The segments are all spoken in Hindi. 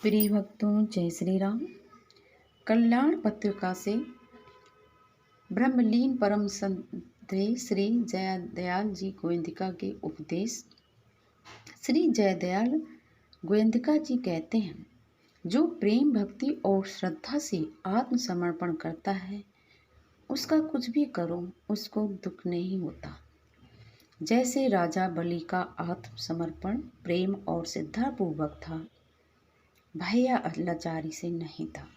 प्रिय भक्तों, जय श्री राम। कल्याण पत्रिका से ब्रह्मलीन परम संत श्री जयदयाल जी गोयंदिका के उपदेश। श्री जयदयाल गोयंदिका जी कहते हैं, जो प्रेम भक्ति और श्रद्धा से आत्मसमर्पण करता है, उसका कुछ भी करो उसको दुख नहीं होता। जैसे राजा बलि का आत्मसमर्पण प्रेम और श्रद्धापूर्वक था, भय या लाचारी से नहीं था।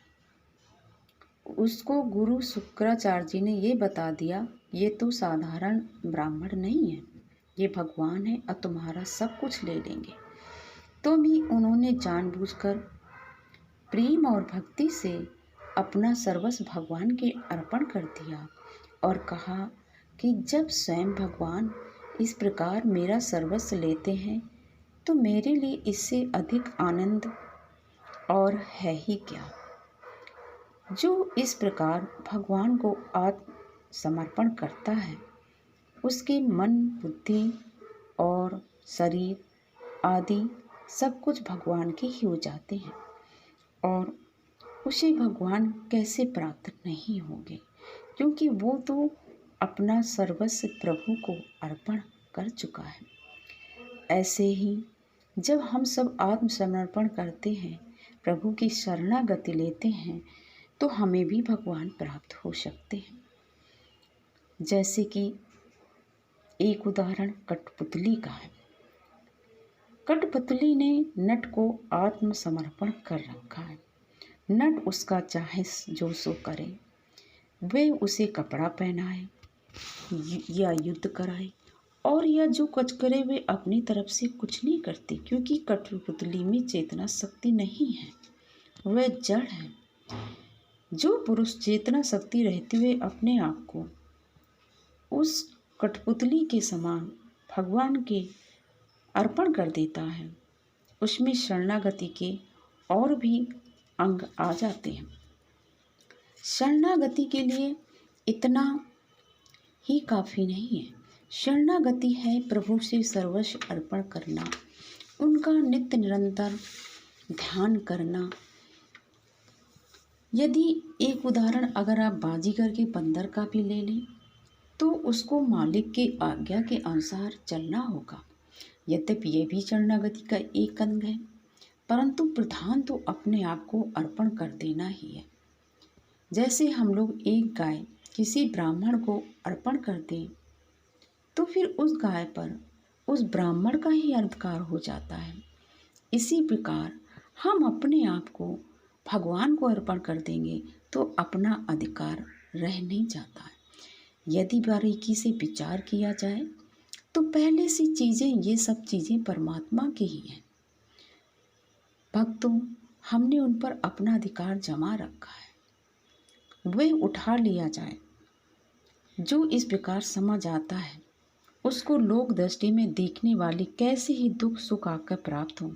उसको गुरु शुक्राचार्य जी ने ये बता दिया, ये तो साधारण ब्राह्मण नहीं है, ये भगवान है और तुम्हारा सब कुछ ले लेंगे। तो भी उन्होंने जानबूझकर प्रेम और भक्ति से अपना सर्वस्व भगवान के अर्पण कर दिया और कहा कि जब स्वयं भगवान इस प्रकार मेरा सर्वस्व लेते हैं तो मेरे लिए इससे अधिक आनंद और है ही क्या। जो इस प्रकार भगवान को आत्मसमर्पण करता है, उसके मन, बुद्धि और शरीर आदि सब कुछ भगवान के ही हो जाते हैं और उसे भगवान कैसे प्राप्त नहीं होंगे, क्योंकि वो तो अपना सर्वस्व प्रभु को अर्पण कर चुका है। ऐसे ही जब हम सब आत्मसमर्पण करते हैं, प्रभु की शरणागति लेते हैं, तो हमें भी भगवान प्राप्त हो सकते हैं। जैसे कि एक उदाहरण कठपुतली का है। कठपुतली ने नट को आत्मसमर्पण कर रखा है। नट उसका चाहे जो सो करे, वे उसे कपड़ा पहनाए या युद्ध कराए और या जो कुछ करे, वे अपनी तरफ से कुछ नहीं करती, क्योंकि कठपुतली में चेतना शक्ति नहीं है, वह जड़ है। जो पुरुष चेतना शक्ति रहते हुए अपने आप को उस कठपुतली के समान भगवान के अर्पण कर देता है, उसमें शरणागति के और भी अंग आ जाते हैं। शरणागति के लिए इतना ही काफ़ी नहीं है। शरणागति है प्रभु से सर्वस्व अर्पण करना, उनका नित्य निरंतर ध्यान करना। यदि एक उदाहरण अगर आप बाजीगर के बंदर का भी ले लें, तो उसको मालिक के आज्ञा के अनुसार चलना होगा। यद्यपि यह भी शरणागति का एक अंग है, परंतु प्रधान तो अपने आप को अर्पण कर देना ही है। जैसे हम लोग एक गाय किसी ब्राह्मण को अर्पण कर दें, तो फिर उस गाय पर उस ब्राह्मण का ही अधिकार हो जाता है। इसी प्रकार हम अपने आप को भगवान को अर्पण कर देंगे तो अपना अधिकार रह नहीं जाता है। यदि बारीकी से विचार किया जाए तो पहले से चीज़ें, ये सब चीज़ें परमात्मा की ही हैं। भक्तों, हमने उन पर अपना अधिकार जमा रखा है, वे उठा लिया जाए। जो इस प्रकार समझ आता है, उसको लोक दृष्टि में देखने वाली कैसे ही दुख सुख आकर प्राप्त हो,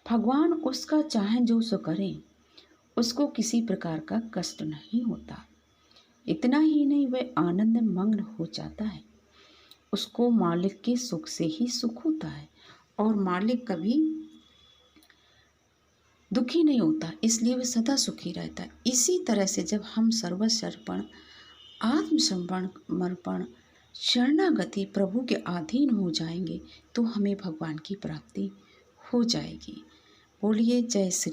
भगवान उसका चाहे जो सो करें, उसको किसी प्रकार का कष्ट नहीं होता। इतना ही नहीं, वह आनंद मग्न हो जाता है। उसको मालिक के सुख से ही सुख होता है और मालिक कभी दुखी नहीं होता, इसलिए वह सदा सुखी रहता है। इसी तरह से जब हम सर्वसमर्पण, आत्मसमर्पण, शरणागति प्रभु के अधीन हो जाएंगे, तो हमें भगवान की प्राप्ति हो जाएगी। बोलिए जय श्री